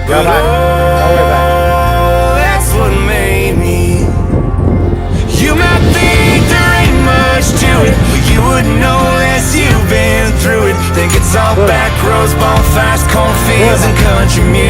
But back. All the way back. oh, that's what made me. You might think there ain't much to it, but you wouldn't know unless you've been through it. Think it's all back roads, bonfires, cornfields, and country music.